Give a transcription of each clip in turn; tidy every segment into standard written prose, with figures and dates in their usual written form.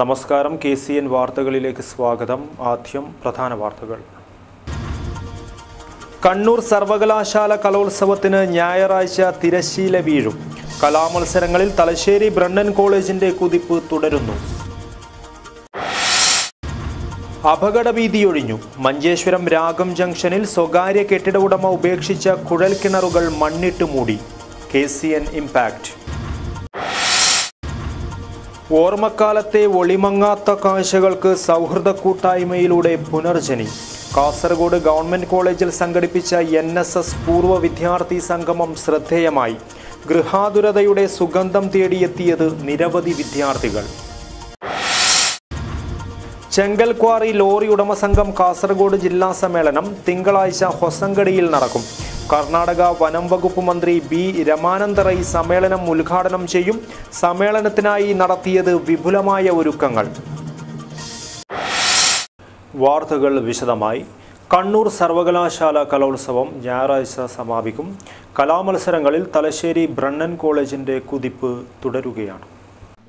നമസ്കാരം KCN വാർത്തകളിലേക്ക് സ്വാഗതം. ആദ്യം പ്രധാന വാർത്തകൾ. കണ്ണൂർ സർവകലാശാല കലോത്സവത്തിന് ഞായറാഴ്ച തിരശ്ശീല വീഴും. കലാമത്സരങ്ങളിൽ തലശ്ശേരി ബ്രണ്ണൻ കോളേജിന്റെ കുതിപ്പ് തുടരുന്നു. അപകടഭീതിയൊഴിഞ്ഞു. മഞ്ചേശ്വരം രാഗം ജംഗ്ഷനിൽ സ്വകാര്യ കെട്ടിട ഉടമ ഉപേക്ഷിച്ച കുഴൽക്കിണറുകൾ മണ്ണിട്ട് മൂടി. KCN impact. ഓർമ്മക്കാലത്തെ ഒളിമങ്ങാത്ത കാഴ്ചകൾക്ക് സൗഹൃദ കൂട്ടായ്മയിലൂടെ പുനർജനി. കാസർഗോഡ് ഗവൺമെന്റ് കോളേജിൽ സംഘടിപ്പിച്ച NSS പൂർവ്വ വിദ്യാർത്ഥി സംഗമം ശ്രദ്ധേയമായി. ഗൃഹാതുരതയുടെ സുഗന്ധം തേടിയെത്തിയത് നിരവധി വിദ്യാർത്ഥികൾ. ചെങ്കൽ ക്വാറി ലോറി ഉടമ സംഘം കാസർഗോഡ് ജില്ലാ സമ്മേളനം തിങ്കളാഴ്ച ഹൊസങ്കടിയിൽ നടക്കും. കർണാടക വനം വകുപ്പ് മന്ത്രി B. രമാനന്ദ റൈ സമ്മേളനം ഉദ്ഘാടനം ചെയ്യും. സമ്മേളനത്തിനായി നടത്തിയത് വിപുലമായ ഒരുക്കങ്ങൾ. വാർത്തകൾ വിശദമായി. കണ്ണൂർ സർവകലാശാല കലോത്സവം ഞായറാഴ്ച സമാപിക്കും. കലാമത്സരങ്ങളിൽ തലശ്ശേരി ബ്രണ്ണൻ കോളേജിന്റെ കുതിപ്പ് തുടരുകയാണ്.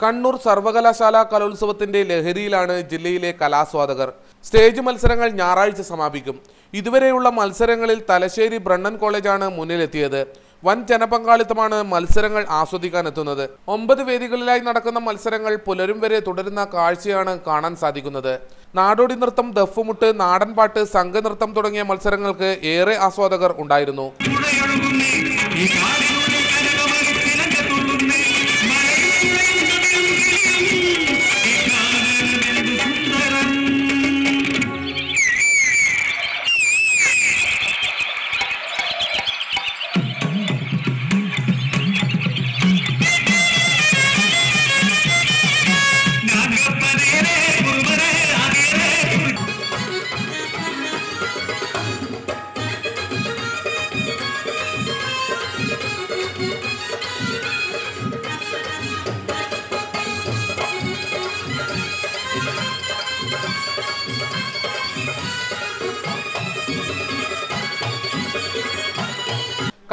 കണ്ണൂർ സർവകലാശാല കലോത്സവത്തിന്റെ ലഹരിയിലാണ് ജില്ലയിലെ കലാസ്വാദകർ. സ്റ്റേജ് മത്സരങ്ങൾ ഞായറാഴ്ച സമാപിക്കും. ഇതുവരെയുള്ള മത്സരങ്ങളിൽ തലശ്ശേരി ബ്രണ്ണൻ കോളേജാണ് മുന്നിലെത്തിയത്. വൻ ജനപങ്കാളിത്തമാണ് മത്സരങ്ങൾ ആസ്വദിക്കാനെത്തുന്നത്. 9 വേദികളിലായി നടക്കുന്ന മത്സരങ്ങൾ പുലരും വരെ തുടരുന്ന കാഴ്ചയാണ് കാണാൻ സാധിക്കുന്നത്. നാടോടി നൃത്തം, ദഫ്മുട്ട്, നാടൻപാട്ട്, സംഘനൃത്തം തുടങ്ങിയ മത്സരങ്ങൾക്ക് ഏറെ ആസ്വാദകർ ഉണ്ടായിരുന്നു.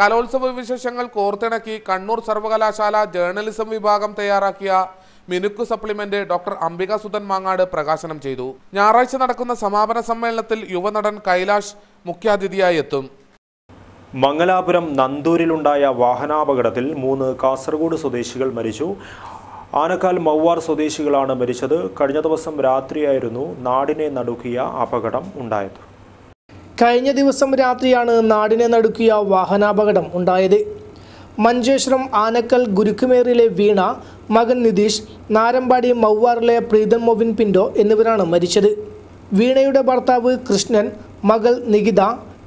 കലോത്സവ വിശേഷങ്ങൾ കോർത്തിണക്കി കണ്ണൂർ സർവകലാശാല ജേർണലിസം വിഭാഗം തയ്യാറാക്കിയ മിനുക്കു സപ്ലിമെന്റ് ഡോക്ടർ അംബിക സുധൻ മാങ്ങാട് പ്രകാശനം ചെയ്തു. ഞായറാഴ്ച നടക്കുന്ന സമാപന സമ്മേളനത്തിൽ യുവനടൻ കൈലാഷ് മുഖ്യാതിഥിയായി എത്തും. മംഗലാപുരം നന്തൂരിലുണ്ടായ വാഹനാപകടത്തിൽ 3 കാസർഗോഡ് സ്വദേശികൾ മരിച്ചു. ആനക്കാൽ മൗവാർ സ്വദേശികളാണ് മരിച്ചത്. കഴിഞ്ഞ ദിവസം രാത്രിയായിരുന്നു നാടിനെ നടുക്കിയ അപകടം ഉണ്ടായത്. കഴിഞ്ഞ ദിവസം രാത്രിയാണ് നാടിനെ നടുക്കിയ വാഹനാപകടം ഉണ്ടായത്. മഞ്ചേശ്വരം ആനക്കൽ ഗുരുക്കുമേറിലെ വീണ, മകൻ നിതീഷ്, നാരമ്പാടി മൗവാറിലെ പ്രീതം മൊവിൻ പിൻഡോ എന്നിവരാണ് മരിച്ചത്. വീണയുടെ ഭർത്താവ് കൃഷ്ണൻ, മകൾ നികിത,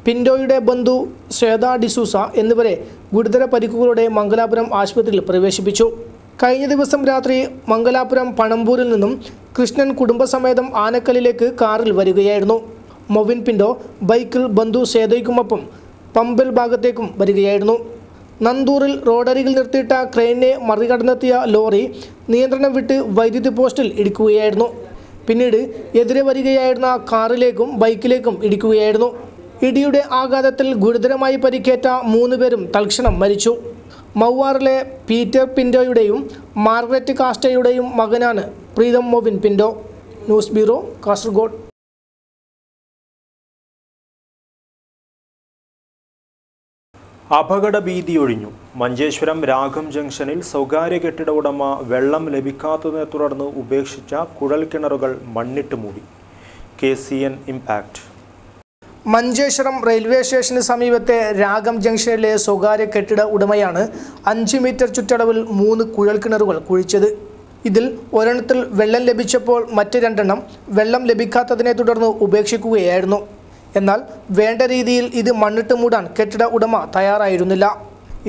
പിൻഡോയുടെ ബന്ധു ശ്വേത ഡിസൂസ എന്നിവരെ ഗുരുതര പരിക്കുകളോടെ മംഗലാപുരം ആശുപത്രിയിൽ പ്രവേശിപ്പിച്ചു. കഴിഞ്ഞ ദിവസം രാത്രി മംഗലാപുരം പണമ്പൂരിൽ നിന്നും കൃഷ്ണൻ കുടുംബസമേതം ആനക്കലിലേക്ക് കാറിൽ വരികയായിരുന്നു. മൊവിൻ പിൻഡോ ബൈക്കിൽ ബന്ധു സേതയ്ക്കുമൊപ്പം പമ്പൽ ഭാഗത്തേക്കും വരികയായിരുന്നു. നന്തൂറിൽ റോഡരികിൽ നിർത്തിയിട്ട ക്രെയിനെ മറികടന്നെത്തിയ ലോറി നിയന്ത്രണം വിട്ട് വൈദ്യുതി പോസ്റ്റിൽ ഇടിക്കുകയായിരുന്നു. പിന്നീട് എതിരെ വരികയായിരുന്ന കാറിലേക്കും ബൈക്കിലേക്കും ഇടിക്കുകയായിരുന്നു. ഇടിയുടെ ആഘാതത്തിൽ ഗുരുതരമായി പരിക്കേറ്റ 3 പേരും തൽക്ഷണം മരിച്ചു. മൗവാറിലെ പീറ്റർ പിൻഡോയുടെയും മാർഗരറ്റ് കാസ്റ്റയുടെയും മകനാണ് പ്രീതം മൊവിൻ പിൻഡോ. News bureau, Kasaragod. അപകടഭീതിയൊഴിഞ്ഞു. മഞ്ചേശ്വരം രാഗം ജംഗ്ഷനിൽ സ്വകാര്യ കെട്ടിട ഉടമ വെള്ളം ലഭിക്കാത്തതിനെ തുടർന്ന് ഉപേക്ഷിച്ച കുഴൽക്കിണറുകൾ മണ്ണിട്ട് മൂടി. KCN impact. മഞ്ചേശ്വരം റെയിൽവേ സ്റ്റേഷന് സമീപത്തെ രാഗം ജംഗ്ഷനിലെ സ്വകാര്യ കെട്ടിട ഉടമയാണ് 5 മീറ്റർ ചുറ്റളവിൽ 3 കുഴൽക്കിണറുകൾ കുഴിച്ചത്. ഇതിൽ ഒരെണ്ണത്തിൽ വെള്ളം ലഭിച്ചപ്പോൾ മറ്റ് 2 എണ്ണം വെള്ളം ലഭിക്കാത്തതിനെ തുടർന്ന് ഉപേക്ഷിക്കുകയായിരുന്നു. എന്നാൽ വേണ്ട രീതിയിൽ ഇത് മണ്ണിട്ട് മൂടാൻ കെട്ടിട ഉടമ തയ്യാറായിരുന്നില്ല.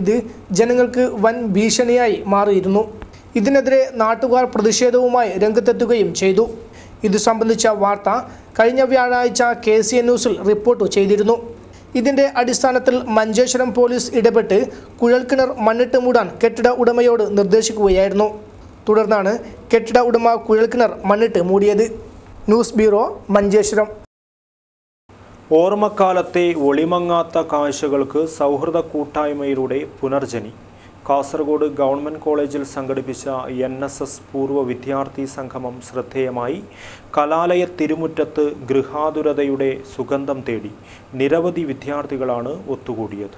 ഇത് ജനങ്ങൾക്ക് വൻ ഭീഷണിയായി മാറിയിരുന്നു. ഇതിനെതിരെ നാട്ടുകാർ പ്രതിഷേധവുമായി രംഗത്തെത്തുകയും ചെയ്തു. ഇത് സംബന്ധിച്ച വാർത്ത കഴിഞ്ഞ വ്യാഴാഴ്ച KCN ന്യൂസിൽ റിപ്പോർട്ട് ചെയ്തിരുന്നു. ഇതിൻ്റെ അടിസ്ഥാനത്തിൽ മഞ്ചേശ്വരം പോലീസ് ഇടപെട്ട് കുഴൽക്കിണർ മണ്ണിട്ട് മൂടാൻ കെട്ടിട ഉടമയോട് നിർദ്ദേശിക്കുകയായിരുന്നു. തുടർന്നാണ് കെട്ടിട ഉടമ കുഴൽക്കിണർ മണ്ണിട്ട് മൂടിയത്. News bureau, Manjeshwaram. ഓർമ്മക്കാലത്തെ ഒളിമങ്ങാത്ത കാഴ്ചകൾക്ക് സൗഹൃദ കൂട്ടായ്മയിലൂടെ പുനർജനി. കാസർഗോഡ് ഗവൺമെൻറ് കോളേജിൽ സംഘടിപ്പിച്ച NSS പൂർവ്വ വിദ്യാർത്ഥി സംഗമം ശ്രദ്ധേയമായി. കലാലയ തിരുമുറ്റത്ത് ഗൃഹാതുരതയുടെ സുഗന്ധം തേടി നിരവധി വിദ്യാർത്ഥികളാണ് ഒത്തുകൂടിയത്.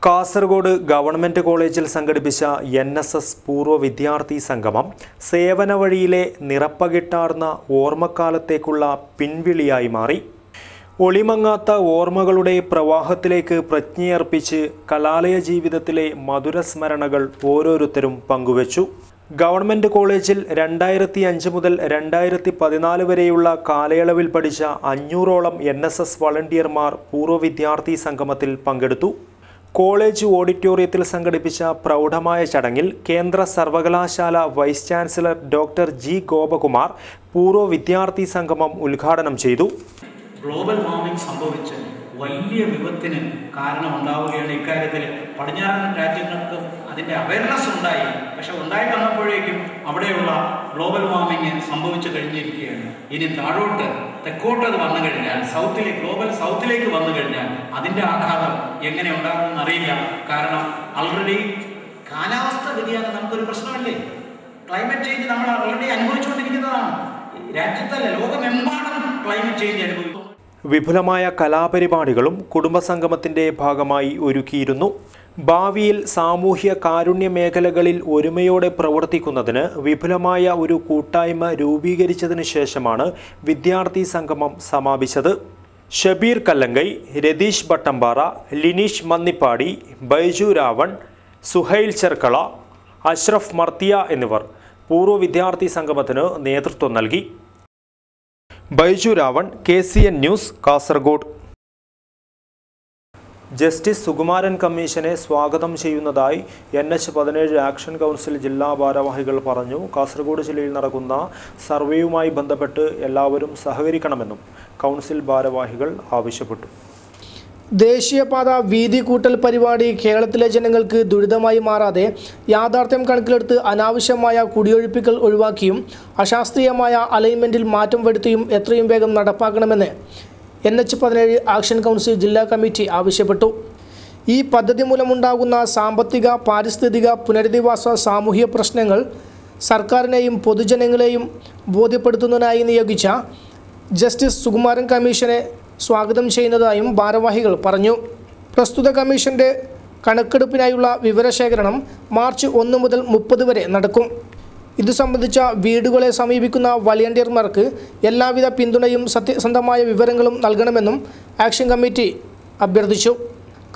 കാസർഗോഡ് ഗവൺമെൻറ് കോളേജിൽ സംഘടിപ്പിച്ച NSS പൂർവ്വ വിദ്യാർത്ഥി സംഗമം സേവന വഴിയിലെ നിറപ്പകിട്ടാർന്ന ഓർമ്മക്കാലത്തേക്കുള്ള പിൻവിളിയായി മാറി. ഒളിമങ്ങാത്ത ഓർമ്മകളുടെ പ്രവാഹത്തിലേക്ക് പ്രജ്ഞയർപ്പിച്ച് കലാലയ ജീവിതത്തിലെ മധുരസ്മരണകൾ ഓരോരുത്തരും പങ്കുവച്ചു. ഗവൺമെൻറ് കോളേജിൽ 2005 മുതൽ 2014 വരെയുള്ള കാലയളവിൽ പഠിച്ച 500ഓളം NSS വളണ്ടിയർമാർ പൂർവ്വ വിദ്യാർത്ഥി സംഗമത്തിൽ പങ്കെടുത്തു. കോളേജ് ഓഡിറ്റോറിയത്തിൽ സംഘടിപ്പിച്ച പ്രൗഢമായ ചടങ്ങിൽ കേന്ദ്ര സർവകലാശാല vice chancellor doctor G. Gopakumar പൂർവ്വ വിദ്യാർത്ഥി സംഗമം ഉദ്ഘാടനം ചെയ്തു. ഗ്ലോബൽ വാർമിംഗ് സംഭവിച്ച് വലിയ വിപത്തിന് കാരണമുണ്ടാവുകയാണ്. ഇക്കാര്യത്തിൽ പടിഞ്ഞാറൻ രാജ്യങ്ങൾക്ക് അതിൻ്റെ അവയർനെസ് ഉണ്ടായി. പക്ഷെ ഉണ്ടായി വന്നപ്പോഴേക്കും അവിടെയുള്ള ഗ്ലോബൽ വാർമിംഗ് സംഭവിച്ചു കഴിഞ്ഞിരിക്കുകയാണ്. ഇനി താഴോട്ട് തെക്കോട്ട് അത് വന്നു കഴിഞ്ഞാൽ ഗ്ലോബൽ സൗത്തിലേക്ക് വന്നു കഴിഞ്ഞാൽ അതിൻ്റെ ആഘാതം എങ്ങനെ ഉണ്ടാകുമെന്ന് അറിയില്ല. കാരണം ആൾറെഡി കാലാവസ്ഥ വ്യതിയാനം നമുക്കൊരു പ്രശ്നമല്ലേ. ക്ലൈമറ്റ് ചേഞ്ച് നമ്മൾ ഓൾറെഡി അനുഭവിച്ചുകൊണ്ടിരിക്കുന്നതാണ്. രാജ്യത്തല്ല, ലോകമെമ്പാടും ക്ലൈമറ്റ് ചേഞ്ച് അനുഭവിക്കുന്നു. വിപുലമായ കലാപരിപാടികളും കുടുംബസംഗമത്തിൻ്റെ ഭാഗമായി ഒരുക്കിയിരുന്നു. ഭാവിയിൽ സാമൂഹ്യ കാരുണ്യ മേഖലകളിൽ ഒരുമയോടെ പ്രവർത്തിക്കുന്നതിന് വിപുലമായ ഒരു കൂട്ടായ്മ രൂപീകരിച്ചതിന് ശേഷമാണ് വിദ്യാർത്ഥി സംഗമം സമാപിച്ചത്. ഷബീർ കല്ലങ്കൈ, രതീഷ് ബട്ടമ്പാറ, ലിനീഷ് മന്നിപ്പാടി, ബൈജു രാവൺ, സുഹൈൽ ചെർക്കള, അഷ്റഫ് മർത്തിയ എന്നിവർ പൂർവ്വ വിദ്യാർത്ഥി സംഗമത്തിന് നേതൃത്വം നൽകി. Baiju Ravan, KCN news, Kasaragod. Justice Sukumaran കമ്മീഷനെ സ്വാഗതം ചെയ്യുന്നതായി NH-17 ആക്ഷൻ കൗൺസിൽ ജില്ലാ ഭാരവാഹികൾ പറഞ്ഞു. കാസർഗോഡ് ജില്ലയിൽ നടക്കുന്ന സർവേയുമായി ബന്ധപ്പെട്ട് എല്ലാവരും സഹകരിക്കണമെന്നും കൗൺസിൽ ഭാരവാഹികൾ ആവശ്യപ്പെട്ടു. ദേശീയപാത വീതി കൂട്ടൽ പരിപാടി കേരളത്തിലെ ജനങ്ങൾക്ക് ദുരിതമായി മാറാതെ യാഥാർത്ഥ്യം കണക്കിലെടുത്ത് അനാവശ്യമായ കുടിയൊഴിപ്പിക്കൽ ഒഴിവാക്കിയും അശാസ്ത്രീയമായ അലൈൻമെൻറ്റിൽ മാറ്റം വരുത്തിയും എത്രയും വേഗം നടപ്പാക്കണമെന്ന് NH-17 ആക്ഷൻ കൗൺസിൽ ജില്ലാ കമ്മിറ്റി ആവശ്യപ്പെട്ടു. ഈ പദ്ധതി മൂലമുണ്ടാകുന്ന സാമ്പത്തിക, പാരിസ്ഥിതിക, പുനരധിവാസ, സാമൂഹിക പ്രശ്നങ്ങൾ സർക്കാരിനെയും പൊതുജനങ്ങളെയും ബോധ്യപ്പെടുത്തുന്നതിനായി നിയോഗിച്ച ജസ്റ്റിസ് സുകുമാരൻ കമ്മീഷനെ സ്വാഗതം ചെയ്യുന്നതായും ഭാരവാഹികൾ പറഞ്ഞു. പ്രസ്തുത കമ്മീഷന്റെ കണക്കെടുപ്പിനായുള്ള വിവരശേഖരണം മാർച്ച് 1 മുതൽ 30 വരെ നടക്കും. ഇതു സംബന്ധിച്ച വീടുകളെ സമീപിക്കുന്ന വളണ്ടിയർമാർക്ക് എല്ലാവിധ പിന്തുണയും സത്യസന്ധമായ വിവരങ്ങളും നൽകണമെന്നും ആക്ഷൻ കമ്മിറ്റി അഭ്യർത്ഥിച്ചു.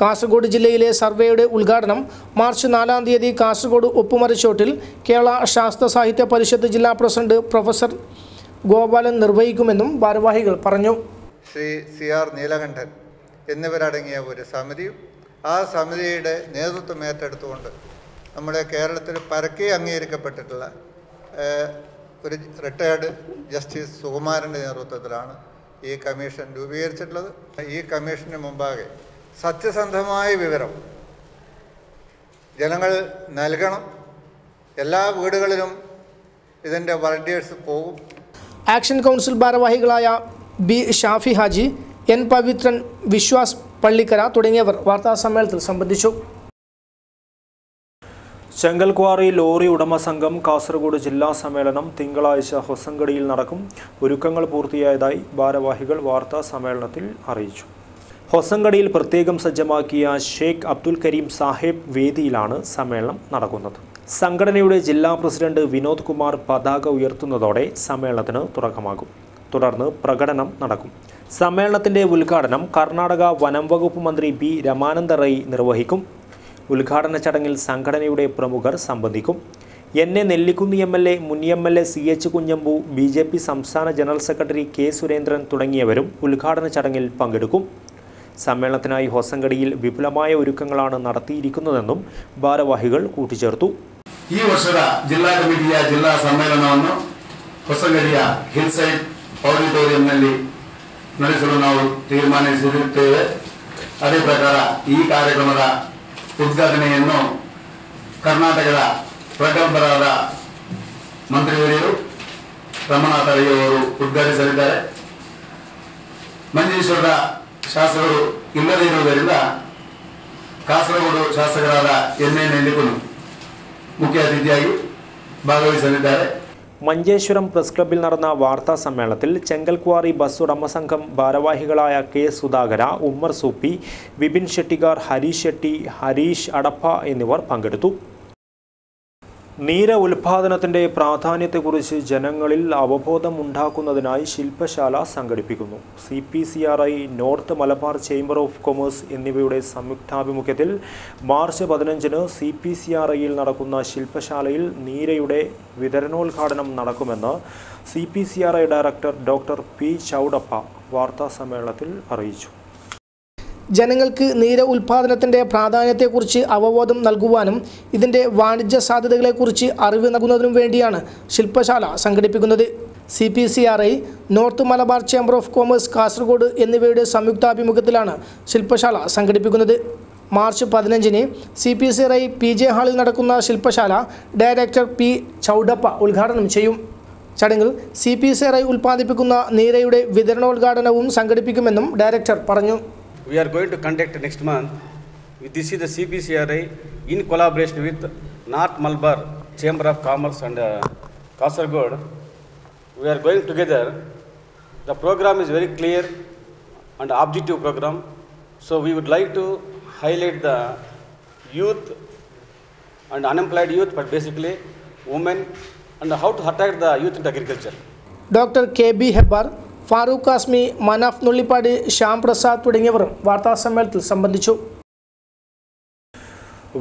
കാസർഗോഡ് ജില്ലയിലെ സർവേയുടെ ഉദ്ഘാടനം മാർച്ച് 4-ാം തീയതി കാസർഗോഡ് ഉപ്പുമരച്ചോട്ടിൽ കേരള ശാസ്ത്ര സാഹിത്യ പരിഷത്ത് ജില്ലാ പ്രസിഡന്റ് പ്രൊഫസർ ഗോപാലൻ നിർവഹിക്കുമെന്നും ഭാരവാഹികൾ പറഞ്ഞു. ശ്രീ CR നീലകണ്ഠൻ എന്നിവരടങ്ങിയ ഒരു സമിതിയും ആ സമിതിയുടെ നേതൃത്വം ഏറ്റെടുത്തുകൊണ്ട് നമ്മുടെ കേരളത്തിൽ പരക്കെ അംഗീകരിക്കപ്പെട്ടിട്ടുള്ള ഒരു റിട്ടയർഡ് ജസ്റ്റിസ് സുകുമാരൻ്റെ നേതൃത്വത്തിലാണ് ഈ കമ്മീഷൻ രൂപീകരിച്ചിട്ടുള്ളത്. ഈ കമ്മീഷന് മുമ്പാകെ സത്യസന്ധമായ വിവരം ജനങ്ങൾ നൽകണം. എല്ലാ വീടുകളിലും ഇതിൻ്റെ വളണ്ടിയേഴ്സ് പോകും. ആക്ഷൻ കൗൺസിൽ ഭാരവാഹികളായ B. ഷാഫി ഹാജി, N. പവിത്രൻ, വിശ്വാസ് പള്ളിക്കര തുടങ്ങിയവർ വാർത്താസമ്മേളനത്തിൽ സംബന്ധിച്ചു. ചെങ്കൽക്വാറി ലോറി ഉടമ സംഘം കാസർഗോഡ് ജില്ലാ സമ്മേളനം തിങ്കളാഴ്ച ഹൊസങ്കടിയിൽ നടക്കും. ഒരുക്കങ്ങൾ പൂർത്തിയായതായി ഭാരവാഹികൾ വാർത്താ സമ്മേളനത്തിൽ അറിയിച്ചു. ഹൊസങ്കടിയിൽ പ്രത്യേകം സജ്ജമാക്കിയ ഷേഖ് അബ്ദുൽ കരീം സാഹിബ് വേദിയിലാണ് സമ്മേളനം നടക്കുന്നത്. സംഘടനയുടെ ജില്ലാ പ്രസിഡന്റ് വിനോദ് കുമാർ പതാക ഉയർത്തുന്നതോടെ സമ്മേളനത്തിന് തുടക്കമാകും. തുടർന്ന് പ്രകടനം നടക്കും. സമ്മേളനത്തിൻ്റെ ഉദ്ഘാടനം കർണാടക വനം വകുപ്പ് മന്ത്രി B. രമാനന്ദ റൈ നിർവഹിക്കും. ഉദ്ഘാടന ചടങ്ങിൽ സംഘടനയുടെ പ്രമുഖർ സംബന്ധിക്കും. NA നെല്ലിക്കുന്ന് MLA, മുൻ MLA CH കുഞ്ഞമ്പു, BJP സംസ്ഥാന ജനറൽ സെക്രട്ടറി K. സുരേന്ദ്രൻ തുടങ്ങിയവരും ഉദ്ഘാടന ചടങ്ങിൽ പങ്കെടുക്കും. സമ്മേളനത്തിനായി ഹൊസങ്കടിയിൽ വിപുലമായ ഒരുക്കങ്ങളാണ് നടത്തിയിരിക്കുന്നതെന്നും ഭാരവാഹികൾ കൂട്ടിച്ചേർത്തു. ಈ ವರ್ಷದ ಜಿಲ್ಲಾ ಕಮಿಟಿಯ ಜಿಲ್ಲಾ ಸಮ್ಮೇಳನವನ್ನು ಹೊಸಗಡಿಯ ಹಿಲ್ಸೈಡ್ ಆಡಿಟೋರಿಯಂನಲ್ಲಿ ನಡೆಸಲು ನಾವು ತೀರ್ಮಾನಿಸಿರುತ್ತೇವೆ. ಅದೇ ಪ್ರಕಾರ ಈ ಕಾರ್ಯಕ್ರಮದ ಉದ್ಘಾಟನೆಯನ್ನು ಕರ್ನಾಟಕದ ಪ್ರಗಲ್ಭರಾದ ಮಂತ್ರಿವರಿಯರು ರಮನಾಥ ರೈ ಅವರು ಉದ್ಘಾಟಿಸಲಿದ್ದಾರೆ. ಮಂಜೇಶ್ವರದ ಶಾಸಕರು ಇಲ್ಲದೇ ಇರುವುದರಿಂದ ಕಾಸರಗೋಡು ಶಾಸಕರಾದ NA ನೆಲ್ಲಿಕುನ್ನು ಮುಖ್ಯ ಅತಿಥಿಯಾಗಿ ಭಾಗವಹಿಸಲಿದ್ದಾರೆ. മഞ്ചേശ്വരം പ്രസ് ക്ലബ്ബിൽ നടന്ന വാർത്താ സമ്മേളനത്തിൽ ചെങ്കൽക്വാറി ബസ് ഉടമ സംഘം ഭാരവാഹികളായ കെ സുധാകര, ഉമ്മർ സൂപ്പി, വിപിൻ ഷെട്ടിഗാർ, ഹരീഷ് ഷെട്ടി, ഹരീഷ് അടപ്പ എന്നിവർ പങ്കെടുത്തു. നീര ഉൽപാദനത്തിൻ്റെ പ്രാധാന്യത്തെക്കുറിച്ച് ജനങ്ങളിൽ അവബോധമുണ്ടാക്കുന്നതിനായി ശില്പശാല സംഘടിപ്പിക്കുന്നു. CPCRI, north Malabar chamber of commerce എന്നിവയുടെ സംയുക്താഭിമുഖ്യത്തിൽ മാർച്ച് 15-ന് CPCRIയിൽ നടക്കുന്ന ശില്പശാലയിൽ നീരയുടെ വിതരണോദ്ഘാടനം നടക്കുമെന്ന് CPCRI ഡയറക്ടർ ഡോക്ടർ P. ചൗഡപ്പ വാർത്താസമ്മേളനത്തിൽ അറിയിച്ചു. ജനങ്ങൾക്ക് നീര ഉൽപാദനത്തിൻ്റെ പ്രാധാന്യത്തെക്കുറിച്ച് അവബോധം നൽകുവാനും ഇതിൻ്റെ വാണിജ്യ സാധ്യതകളെക്കുറിച്ച് അറിവ് നൽകുന്നതിനും വേണ്ടിയാണ് ശില്പശാല സംഘടിപ്പിക്കുന്നത്. CPCRI, north Malabar chamber of commerce Kasaragod എന്നിവയുടെ സംയുക്താഭിമുഖ്യത്തിലാണ് ശില്പശാല സംഘടിപ്പിക്കുന്നത്. മാർച്ച് 15-ന് CPCRI PJ ഹാളിൽ നടക്കുന്ന ശില്പശാല ഡയറക്ടർ P. ചൗഡപ്പ ഉദ്ഘാടനം ചെയ്യും. ചടങ്ങിൽ CPCRI ഉൽപ്പാദിപ്പിക്കുന്ന നീരയുടെ വിതരണോദ്ഘാടനവും സംഘടിപ്പിക്കുമെന്നും ഡയറക്ടർ പറഞ്ഞു. We are going to conduct next month. This is the CPCRI in collaboration with North Malabar Chamber of Commerce and Kasaragod. We are going together. The program is very clear and objective program. So we would like to highlight the youth and unemployed youth, but basically women, and how to attract the youth into agriculture. Dr. KB Hebbar, Farooq കാസ്മി, Manaf നുള്ളിപ്പാട്, Shyam Prasad തുടങ്ങിയവർ വാർത്താസമ്മേളനത്തിൽ സംബന്ധിച്ചു.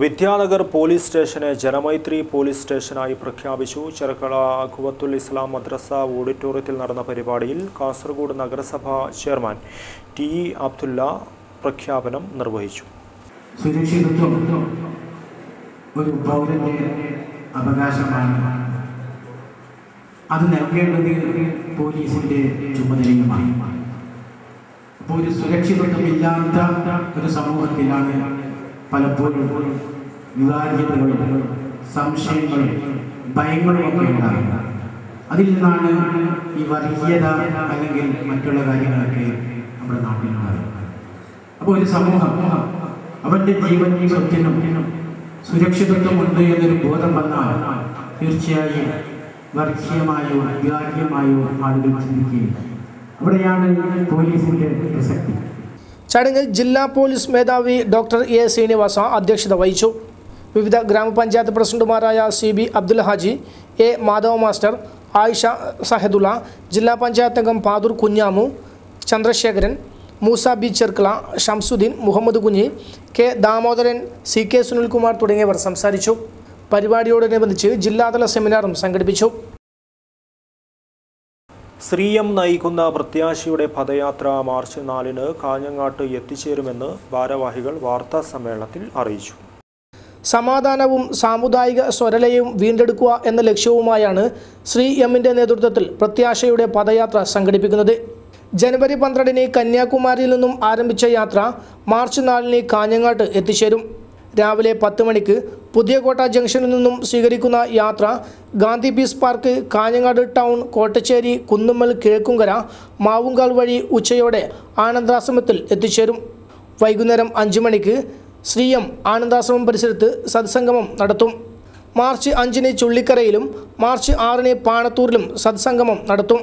Vidyanagar police സ്റ്റേഷനെ Janamaithri police സ്റ്റേഷനായി പ്രഖ്യാപിച്ചു. ചെർക്കള ഖുവത്തുൽ ഇസ്ലാം മദ്രസ ഓഡിറ്റോറിയത്തിൽ നടന്ന പരിപാടിയിൽ കാസർഗോഡ് നഗരസഭ chairman T. Abdullah പ്രഖ്യാപനം നിർവഹിച്ചു. സുരക്ഷിതത്വം ഒരു പൗരന്റെ അവകാശമാണ്. അത് നൽകേണ്ടത് പോലീസിൻ്റെ ചുമതലയുമാണ്. അപ്പോൾ ഒരു സുരക്ഷിതത്വമില്ലാത്ത ഒരു സമൂഹത്തിലാണ് പലപ്പോഴും വിവാദ്യതകളും സംശയങ്ങളും ഭയങ്ങളും ഒക്കെ ഉണ്ടാകുന്നത്. അതിൽ നിന്നാണ് ഈ വർഗീയത അല്ലെങ്കിൽ മറ്റുള്ള കാര്യങ്ങളൊക്കെ നമ്മുടെ നാട്ടിലുണ്ടാകുന്നത്. അപ്പോൾ ഒരു സമൂഹം അവൻ്റെ ജീവൻ സ്വത്തിനും സുരക്ഷിതത്വമുണ്ട് എന്നൊരു ബോധം വന്നാൽ തീർച്ചയായും വർഗീയമായോ വിവാദ്യമായോ ആളുകൾ ചിന്തിക്കുകയും അവിടെയാണ് പോലീസിൻ്റെ പ്രസക്തി. ചടങ്ങിൽ ജില്ലാ പോലീസ് മേധാവി ഡോക്ടർ A. ശ്രീനിവാസ അധ്യക്ഷത വഹിച്ചു. വിവിധ ഗ്രാമപഞ്ചായത്ത് പ്രസിഡന്റുമാരായ CB Abdul Haji, A. Madhava master, Ayisha Sahadulla, ജില്ലാ പഞ്ചായത്ത് അംഗം Pathur Kunhamu, Chandrasekharan, Moosa B Cherkala, Shamsuddin, Muhammad Kunhi, K. Damodaran, CK Sunilkumar തുടങ്ങിയവർ സംസാരിച്ചു. പരിപാടിയോടനുബന്ധിച്ച് ജില്ലാതല സെമിനാറും സംഘടിപ്പിച്ചു. ശ്രീയം നയിക്കുന്ന പ്രത്യാശയുടെ പദയാത്ര മാർച്ച് 4-ന് കാഞ്ഞങ്ങാട്ട് എത്തിച്ചേരുമെന്ന് ഭാരവാഹികൾ വാർത്താ സമ്മേളനത്തിൽ അറിയിച്ചു. സമാധാനവും സാമുദായിക സ്വരലയും വീണ്ടെടുക്കുക എന്ന ലക്ഷ്യവുമായാണ് ശ്രീയമ്മിൻ്റെ നേതൃത്വത്തിൽ പ്രത്യാശയുടെ പദയാത്ര സംഘടിപ്പിക്കുന്നത്. ജനുവരി 12-ന് കന്യാകുമാരിയിൽ നിന്നും ആരംഭിച്ച യാത്ര മാർച്ച് 4-ന് കാഞ്ഞങ്ങാട്ട് എത്തിച്ചേരും. രാവിലെ 10 മണിക്ക് പുതിയകോട്ട ജംഗ്ഷനിൽ നിന്നും സ്വീകരിക്കുന്ന യാത്ര Gandhi peace park, Kanhangad town, Kottacheri, Kunnummal, Kizhakkumkara, Mavungal വഴി ഉച്ചയോടെ ആനന്ദാശ്രമത്തിൽ എത്തിച്ചേരും. വൈകുന്നേരം 5 മണിക്ക് ശ്രീയം ആനന്ദാശ്രമം പരിസരത്ത് സത്സംഗമം നടത്തും. മാർച്ച് 5-ന് ചുള്ളിക്കരയിലും മാർച്ച് 6-ന് പാണത്തൂരിലും സത്സംഗമം നടത്തും.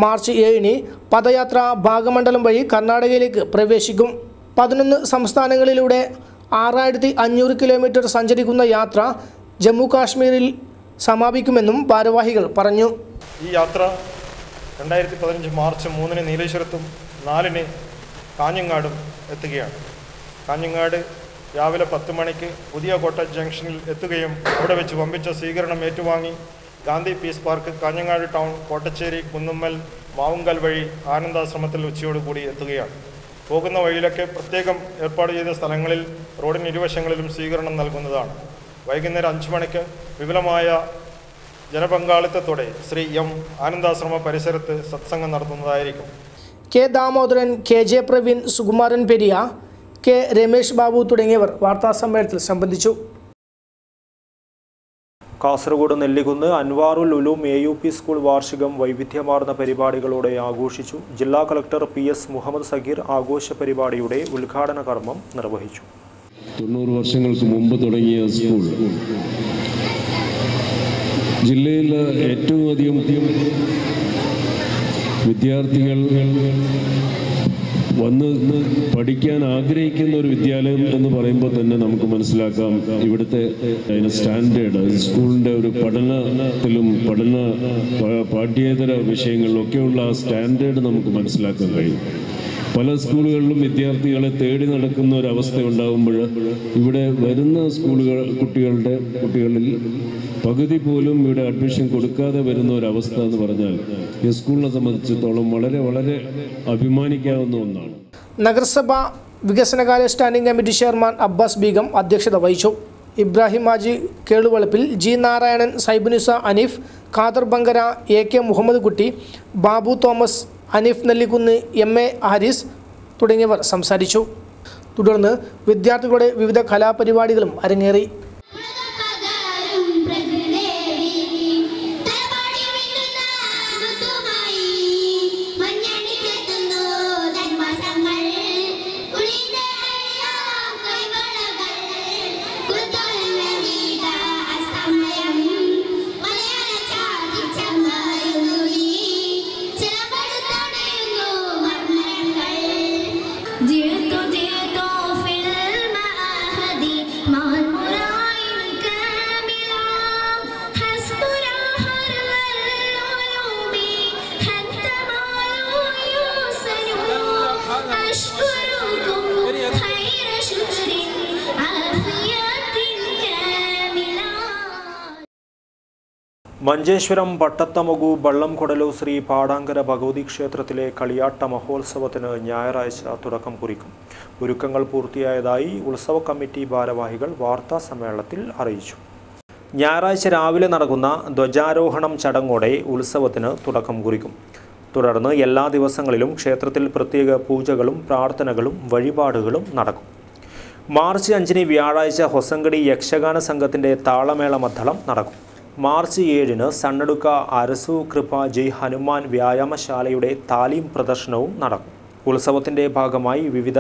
മാർച്ച് 7-ന് പദയാത്ര ഭാഗമണ്ഡലം വഴി കർണാടകയിലേക്ക് പ്രവേശിക്കും. 11 സംസ്ഥാനങ്ങളിലൂടെ 6500 കിലോമീറ്റർ സഞ്ചരിക്കുന്ന യാത്ര ജമ്മു കാശ്മീരിൽ സമാപിക്കുമെന്നും ഭാരവാഹികൾ പറഞ്ഞു. ഈ യാത്ര 2015 മാർച്ച് 3-ന് നീലേശ്വരത്തും 4-ന് കാഞ്ഞങ്ങാടും എത്തുകയാണ്. കാഞ്ഞങ്ങാട് രാവിലെ 10 മണിക്ക് പുതിയകോട്ട ജംഗ്ഷനിൽ എത്തുകയും അവിടെ വെച്ച് വമ്പിച്ച സ്വീകരണം ഏറ്റുവാങ്ങി Gandhi peace park, Kanhangad town, Kottacheri, Kunnummal, Mavungal വഴി ആനന്ദാശ്രമത്തിൽ ഉച്ചയോടുകൂടി എത്തുകയാണ്. പോകുന്ന വഴിയിലൊക്കെ പ്രത്യേകം ഏർപ്പാട് ചെയ്ത സ്ഥലങ്ങളിൽ റോഡിന് ഇരുവശങ്ങളിലും സ്വീകരണം നൽകുന്നതാണ്. വൈകുന്നേരം 5 മണിക്ക് വിപുലമായ ജനപങ്കാളിത്തത്തോടെ ശ്രീ എം ആനന്ദാശ്രമ പരിസരത്ത് സത്സംഗം നടത്തുന്നതായിരിക്കും. K. Damodaran, KJ Praveen, Sukumaran Periya, K. Ramesh Babu തുടങ്ങിയവർ വാർത്താസമ്മേളനത്തിൽ സംബന്ധിച്ചു. കാസർഗോഡ് നെല്ലിക്കുന്ന് അൻവാറുൽ ഉലൂം AUP സ്കൂൾ വാർഷികം വൈവിധ്യമാർന്ന പരിപാടികളോടെ ആഘോഷിച്ചു. ജില്ലാ കളക്ടർ PS മുഹമ്മദ് സഗീർ ആഘോഷ പരിപാടിയുടെ ഉദ്ഘാടന കർമ്മം നിർവഹിച്ചു. 90 വർഷങ്ങൾക്ക് മുമ്പ് തുടങ്ങിയ സ്കൂൾ ജില്ലയിൽ ഏറ്റവും അധികം വിദ്യാർത്ഥികൾ വന്ന് പഠിക്കാൻ ആഗ്രഹിക്കുന്ന ഒരു വിദ്യാലയം എന്ന് പറയുമ്പോൾ തന്നെ നമുക്ക് മനസ്സിലാക്കാം ഇവിടുത്തെ അതിന് സ്റ്റാൻഡേർഡ് സ്കൂളിൻ്റെ ഒരു പഠനത്തിലും പാഠ്യേതര വിഷയങ്ങളിലൊക്കെയുള്ള ആ സ്റ്റാൻഡേർഡ് നമുക്ക് മനസ്സിലാക്കാൻ കഴിയും. പല സ്കൂളുകളിലും വിദ്യാർത്ഥികളെ തേടി നടക്കുന്ന ഒരവസ്ഥ ഉണ്ടാകുമ്പോൾ ഇവിടെ വരുന്ന കുട്ടികളിൽ പകുതി പോലും ഇവിടെ അഡ്മിഷൻ കൊടുക്കാതെ വരുന്ന ഒരവസ്ഥ എന്ന് പറഞ്ഞാൽ ഈ സ്കൂളിനെ സംബന്ധിച്ചിടത്തോളം വളരെ വളരെ അഭിമാനിക്കാവുന്ന ഒന്നാണ്. നഗരസഭ വികസനകാര്യ standing committee chairman Abbas Beegum അധ്യക്ഷത വഹിച്ചു. Ibrahim Haji Keluvalappil, G Narayanan, Saibunisa Aneef, Khader Bankara, AK Muhammad Kutty, Babu Thomas, Aneef Nellikkunnu, MA Haris തുടങ്ങിയവർ സംസാരിച്ചു. തുടർന്ന് വിദ്യാർത്ഥികളുടെ വിവിധ കലാപരിപാടികളും അരങ്ങേറി. മഞ്ചേശ്വരം പട്ടത്തമഗു ബള്ളംകൊടലു ശ്രീ പാടാങ്കര ഭഗവതി ക്ഷേത്രത്തിലെ കളിയാട്ട മഹോത്സവത്തിന് ഞായറാഴ്ച തുടക്കം കുറിക്കും. ഒരുക്കങ്ങൾ പൂർത്തിയായതായി ഉത്സവ കമ്മിറ്റി ഭാരവാഹികൾ വാർത്താ സമ്മേളനത്തിൽ അറിയിച്ചു. ഞായറാഴ്ച രാവിലെ നടക്കുന്ന ധ്വജാരോഹണം ചടങ്ങോടെ ഉത്സവത്തിന് തുടക്കം കുറിക്കും. തുടർന്ന് എല്ലാ ദിവസങ്ങളിലും ക്ഷേത്രത്തിൽ പ്രത്യേക പൂജകളും പ്രാർത്ഥനകളും വഴിപാടുകളും നടക്കും. മാർച്ച് 5 വ്യാഴാഴ്ച ഹൊസങ്കടി യക്ഷഗാന സംഘത്തിൻ്റെ താളമേള മദ്ദളം നടക്കും. മാർച്ച് 7 സണ്ണടുക്ക അരസു കൃപ ജയ് ഹനുമാൻ വ്യായാമശാലയുടെ താലീം പ്രദർശനവും നടക്കും. ഉത്സവത്തിൻ്റെ ഭാഗമായി വിവിധ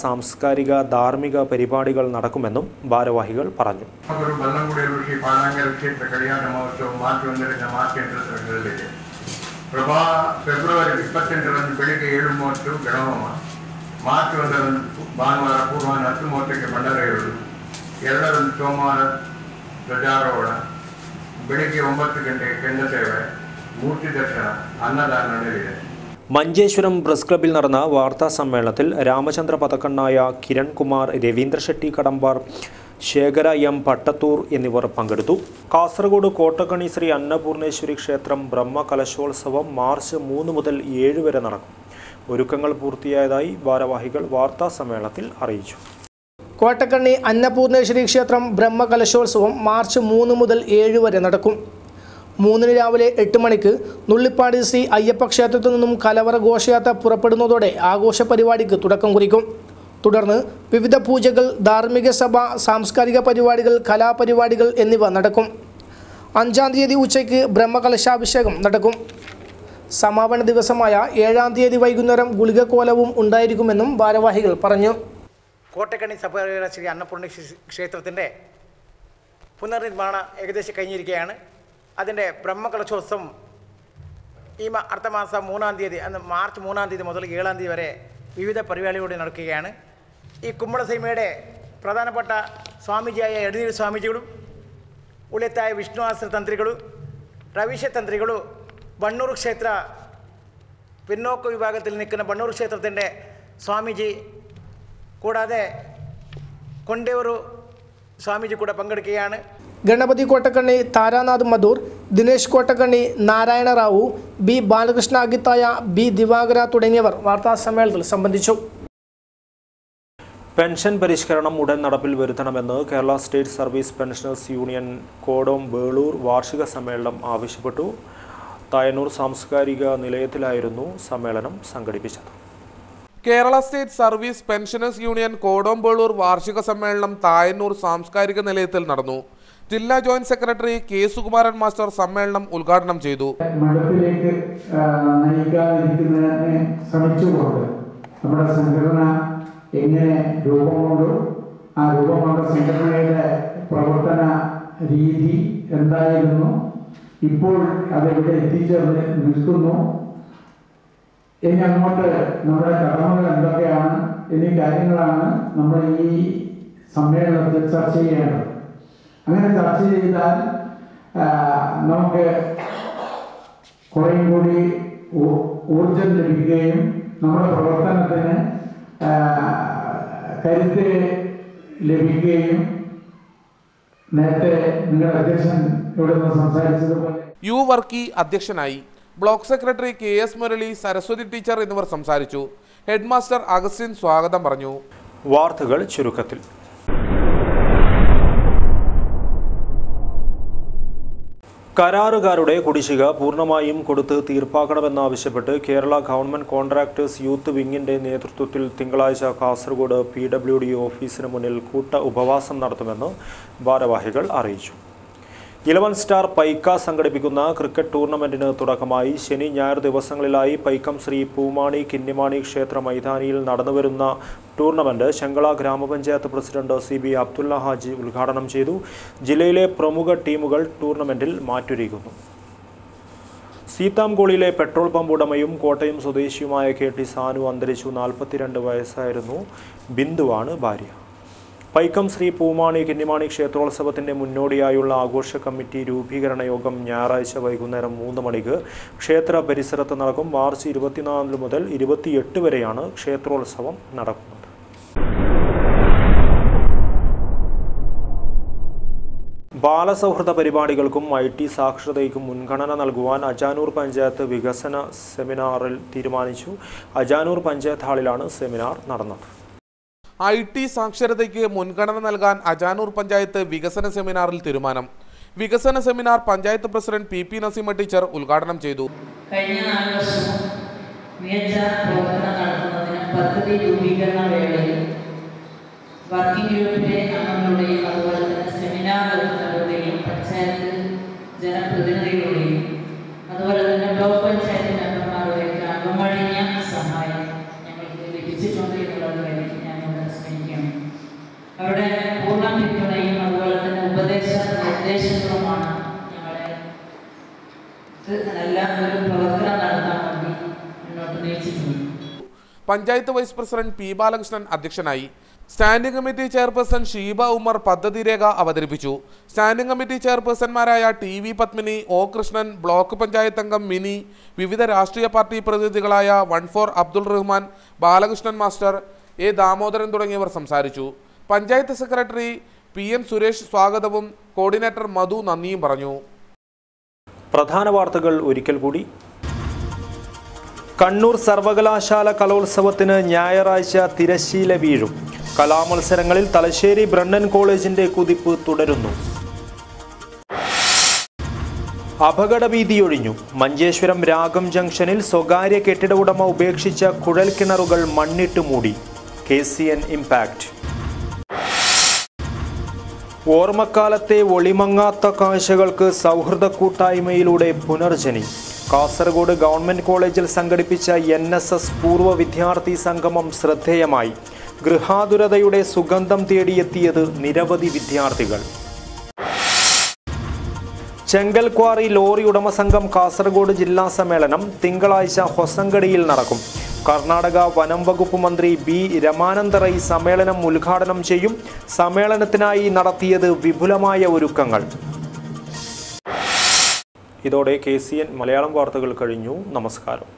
സാംസ്കാരിക ധാർമ്മിക പരിപാടികൾ നടക്കുമെന്നും ഭാരവാഹികൾ പറഞ്ഞു. ಫೆಬ್ರವರಿ 28 ಬೆಳಿಗ್ಗೆ 7:30 ಗಣಹೋಮ, ಮಾರ್ಚ್ 1 ಭಾನುವಾರ ಪೂರ್ವಾಹ್ನ 10:30 ಭಂಡಾರ ಇರುವುದು, 2 ಸೋಮವಾರ ಧ್ವಜಾರೋಹಣ, ಬೆಳಿಗ್ಗೆ 9 ಗಂಟೆಗೆ ಕೆಂಡ ಸೇವೆ, ಮೂರ್ತಿ ದರ್ಶನ, ಅನ್ನದಾನ ನಡೆಯಲಿದೆ. മഞ്ചേശ്വരം പ്രസ് ക്ലബ്ബിൽ നടന്ന വാർത്താ സമ്മേളനത്തിൽ രാമചന്ദ്ര പതക്കണ്ണായ, കിരൺ കുമാർ, രവീന്ദ്ര ഷെട്ടി കടമ്പാർ, ശേഖര M പട്ടത്തൂർ എന്നിവർ പങ്കെടുത്തു. കാസർഗോഡ് കോട്ടക്കണി ശ്രീ അന്നപൂർണേശ്വരി ക്ഷേത്രം ബ്രഹ്മകലശോത്സവം മാർച്ച് 3 മുതൽ 7 വരെ നടക്കും. ഒരുക്കങ്ങൾ പൂർത്തിയായതായി ഭാരവാഹികൾ വാർത്താ സമ്മേളനത്തിൽ അറിയിച്ചു. കോട്ടക്കണ്ണി അന്നപൂർണേശ്വരി ക്ഷേത്രം ബ്രഹ്മകലശോത്സവം മാർച്ച് 3 മുതൽ 7 വരെ നടക്കും. 3 രാവിലെ 8 മണിക്ക് നുള്ളിപ്പാടി ശ്രീ അയ്യപ്പ ക്ഷേത്രത്തിൽ നിന്നും കലവറ ഘോഷയാത്ര പുറപ്പെടുന്നതോടെ ആഘോഷ പരിപാടിക്ക് തുടക്കം കുറിക്കും. തുടർന്ന് വിവിധ പൂജകൾ, ധാർമ്മിക സഭ, സാംസ്കാരിക പരിപാടികൾ, കലാപരിപാടികൾ എന്നിവ നടക്കും. 5-ാം തീയതി ഉച്ചയ്ക്ക് ബ്രഹ്മകലശാഭിഷേകം നടക്കും. സമാപന ദിവസമായ 7-ാം തീയതി വൈകുന്നേരം ഗുളികക്കോലവും ഉണ്ടായിരിക്കുമെന്നും ഭാരവാഹികൾ പറഞ്ഞു. കോട്ടക്കണി സഭ ശ്രീ അന്നപൂർണേശ്വരി ക്ഷേത്രത്തിൻ്റെ പുനർനിർമ്മാണം ഏകദേശം കഴിഞ്ഞിരിക്കുകയാണ്. അതിൻ്റെ ബ്രഹ്മകലശോത്സവം ഈ അടുത്ത മാസം 3-ാം തീയതി, മാർച്ച് 3-ാം തീയതി മുതൽ 7-ാം തീയതി വരെ വിവിധ പരിപാടികളോടെ നടക്കുകയാണ്. ഈ കുമ്പളസീമയുടെ പ്രധാനപ്പെട്ട സ്വാമിജിയായ എടനീർ സ്വാമിജികളും ഉള്ളിയത്തായ വിഷ്ണുവാസ്ത്ര തന്ത്രികളും രവീശ തന്ത്രികളും ബണ്ണൂർ ക്ഷേത്ര പിന്നോക്ക വിഭാഗത്തിൽ നിൽക്കുന്ന ബണ്ണൂർ ക്ഷേത്രത്തിൻ്റെ സ്വാമിജി കൂടാതെ കൊണ്ടേവൂർ സ്വാമിജി കൂടെ പങ്കെടുക്കുകയാണ്. ഗണപതി കോട്ടക്കണ്ണി, താരാനാഥ് മധൂർ, ദിനേശ് കോട്ടക്കണ്ണി, നാരായണ റാവു, B ബാലകൃഷ്ണ അഗിത്തായ, B ദിവാകര തുടങ്ങിയവർ വാർത്താസമ്മേളനത്തിൽ സംബന്ധിച്ചു. പെൻഷൻ പരിഷ്കരണം ഉടൻ നടപ്പിൽ വരുത്തണമെന്ന് Kerala state service pensioners union കോടോം വേളൂർ വാർഷിക സമ്മേളനം ആവശ്യപ്പെട്ടു. തായന്നൂർ സാംസ്കാരിക നിലയത്തിലായിരുന്നു സമ്മേളനം സംഘടിപ്പിച്ചത്. Kerala state service pensioners union Kodombelur വാർഷിക സമ്മേളനം തായന്നൂർ സാംസ്കാരിക നിലയത്തിൽ നടന്നു. ജില്ലാ joint secretary K Sukumaran master സമ്മേളനം ഉദ്ഘാടനം ചെയ്തു. മഠത്തിലേക്ക് നയിക്കാതിരിക്കുന്നതിനെ ശ്രമിച്ചുകൊണ്ട് നമ്മുടെ സംഘടന എങ്ങനെ രൂപം കൊണ്ടു, ആ രൂപം കൊണ്ട സംഘടനയുടെ പ്രവർത്തന രീതി എന്തായിരുന്നു, ഇപ്പോൾ അതെവിടെ എത്തിച്ചേർന്ന് നിൽക്കുന്നു, ഇനി അങ്ങോട്ട് നമ്മുടെ കടമകൾ എന്തൊക്കെയാണ് എന്നീ കാര്യങ്ങളാണ് നമ്മൾ ഈ സമ്മേളനത്തിൽ ചർച്ച ചെയ്യേണ്ടത്. അങ്ങനെ ചർച്ച ചെയ്താൽ നമുക്ക് കുറേയും കൂടി ഊർജം ലഭിക്കുകയും നമ്മുടെ പ്രവർത്തനത്തിന് കരുത്ത് ലഭിക്കുകയും നേരത്തെ നിങ്ങളുടെ അധ്യക്ഷൻ ഇവിടെ നിന്ന് സംസാരിച്ചതുപോലെ യു വർക്കി അധ്യക്ഷനായി. Block secretary KS Murali, Saraswathi teacher എന്നിവർ സംസാരിച്ചു. ഹെഡ് മാസ്റ്റർ അഗസ്റ്റിൻ സ്വാഗതം പറഞ്ഞു. വാർത്തകൾ ചുരുക്കത്തിൽ. കരാറുകാരുടെ കുടിശ്ശിക പൂർണ്ണമായും കൊടുത്ത് തീർപ്പാക്കണമെന്നാവശ്യപ്പെട്ട് കേരള ഗവൺമെന്റ് കോൺട്രാക്ടേഴ്സ് യൂത്ത് വിങ്ങിന്റെ നേതൃത്വത്തിൽ തിങ്കളാഴ്ച കാസർഗോഡ് PWD ഓഫീസിന് മുന്നിൽ കൂട്ട ഉപവാസം നടത്തുമെന്ന് ഭാരവാഹികൾ അറിയിച്ചു. 11 സ്റ്റാർ പൈക്ക സംഘടിപ്പിക്കുന്ന ക്രിക്കറ്റ് ടൂർണമെന്റിന് തുടക്കമായി ശനി ഞായർ ദിവസങ്ങളിലായി പൈക്കം ശ്രീ പൂമാണി കിന്നിമാണി ക്ഷേത്ര മൈതാനിയിൽ നടന്നുവരുന്ന ടൂർണമെന്റ് ചെങ്കള ഗ്രാമപഞ്ചായത്ത് പ്രസിഡന്റ് CB അബ്ദുള്ള ഹാജി ഉദ്ഘാടനം ചെയ്തു. ജില്ലയിലെ പ്രമുഖ ടീമുകൾ ടൂർണമെന്റിൽ മാറ്റുരയ്ക്കുന്നു. സീതാംകോളിലെ പെട്രോൾ പമ്പ് ഉടമയും കോട്ടയം സ്വദേശിയുമായ KT സാനു അന്തരിച്ചു. 42 വയസ്സായിരുന്നു. ബിന്ദുവാണ് ഭാര്യ. പൈക്കം ശ്രീ പൂമാണി കിന്നിമാണി ക്ഷേത്രോത്സവത്തിന്റെ മുന്നോടിയായുള്ള ആഘോഷ കമ്മിറ്റി രൂപീകരണ യോഗം ഞായറാഴ്ച വൈകുന്നേരം 3 മണിക്ക് ക്ഷേത്ര പരിസരത്ത് നടക്കും. മാർച്ച് 24 മുതൽ 28 വരെയാണ് ക്ഷേത്രോത്സവം നടക്കുന്നത്. ബാലസൗഹൃദ പരിപാടികൾക്കും IT സാക്ഷരതയ്ക്കും മുൻഗണന നൽകുവാൻ അജാനൂർ പഞ്ചായത്ത് വികസന സെമിനാറിൽ തീരുമാനിച്ചു. അജാനൂർ പഞ്ചായത്ത് ഹാളിലാണ് സെമിനാർ നടന്നത്. IT സാക്ഷരതയ്ക്ക് മുൻഗണന നൽകാൻ അജാനൂർ പഞ്ചായത്ത് വികസന സെമിനാറിൽ തീരുമാനം. വികസന seminar panchayat president PP Naseema teacher ഉദ്ഘാടനം ചെയ്തു. കഴിഞ്ഞ 4 വർഷം മികച്ച പ്രവർത്തനം നടത്തുന്നതിന് പദ്ധതി രൂപീകരണ വേളയിൽ വർക്കിംഗ് ഗ്രൂപ്പിലെ അംഗങ്ങളുടെയും അതുപോലെ തന്നെ സെമിനാർ നടത്തുന്നവരുടെയും പഞ്ചായത്ത് ജനപ്രതിനിധികളുടെയും അതുപോലെ തന്നെ ബ്ലോക്ക് പഞ്ചായത്ത് മെമ്പർമാരുടെയൊക്കെ അകമഴിഞ്ഞ സഹായം ഞങ്ങൾക്ക് ലഭിച്ചിട്ടുണ്ട് എന്നുള്ളത് കാര്യം ഞാനിവിടെ സ്മരിക്കുകയാണ്. അവരുടെ പൂർണ്ണ പിന്തുണയും അതുപോലെ തന്നെ നിർദ്ദേശങ്ങളുമാണ് ഞങ്ങളെ നല്ല ഒരു പ്രവർത്തനം നടത്താൻ വേണ്ടി മുന്നോട്ട് നയിച്ചിട്ടുണ്ട്. Panchayat vice president P Balakrishnan അധ്യക്ഷനായി. Standing committee chairperson Sheeba Umar പദ്ധതി രേഖ അവതരിപ്പിച്ചു. സ്റ്റാൻഡിംഗ് കമ്മിറ്റി ചെയർപേഴ്സൺമാരായ TV Padmini, O Krishnan, block panchayat അംഗം മിനി, വിവിധ രാഷ്ട്രീയ പാർട്ടി പ്രതിനിധികളായ 14 അബ്ദുൾ റഹ്മാൻ, ബാലകൃഷ്ണൻ മാസ്റ്റർ, A ദാമോദരൻ തുടങ്ങിയവർ സംസാരിച്ചു. പഞ്ചായത്ത് സെക്രട്ടറി PN സുരേഷ് സ്വാഗതവും കോർഡിനേറ്റർ മധു നന്ദിയും പറഞ്ഞു. പ്രധാന വാർത്തകൾ ഒരിക്കൽ കൂടി. കണ്ണൂർ സർവകലാശാല കലോത്സവത്തിന് ഞായറാഴ്ച തിരശ്ശീല വീഴും. കലാമത്സരങ്ങളിൽ തലശ്ശേരി ബ്രണ്ണൻ കോളേജിന്റെ കുതിപ്പ് തുടരുന്നു. അപകടഭീതിയൊഴിഞ്ഞു. മഞ്ചേശ്വരം രാഗം ജംഗ്ഷനിൽ സ്വകാര്യ കെട്ടിട ഉടമ ഉപേക്ഷിച്ച കുഴൽക്കിണറുകൾ മണ്ണിട്ട് മൂടി. KCN impact. ഓർമ്മക്കാലത്തെ ഒളിമങ്ങാത്ത കാഴ്ചകൾക്ക് സൗഹൃദ കൂട്ടായ്മയിലൂടെ പുനർജനി. കാസർഗോഡ് ഗവൺമെന്റ് കോളേജിൽ സംഘടിപ്പിച്ച NSS പൂർവ്വ വിദ്യാർത്ഥി സംഗമം ശ്രദ്ധേയമായി. ഗൃഹാതുരതയുടെ സുഗന്ധം തേടിയെത്തിയത് നിരവധി വിദ്യാർത്ഥികൾ. ചെങ്കൽ ക്വാറി ലോറി ഉടമ സംഘം കാസർഗോഡ് ജില്ലാ സമ്മേളനം തിങ്കളാഴ്ച ഹൊസങ്കടിയിൽ നടക്കും. കർണാടക വനം വകുപ്പ് മന്ത്രി B രമാനന്ദ റൈ സമ്മേളനം ഉദ്ഘാടനം ചെയ്യും. സമ്മേളനത്തിനായി നടത്തിയത് വിപുലമായ ഒരുക്കങ്ങൾ. ഇതോടെ KCN മലയാളം വാർത്തകൾ കഴിഞ്ഞു. നമസ്കാരം.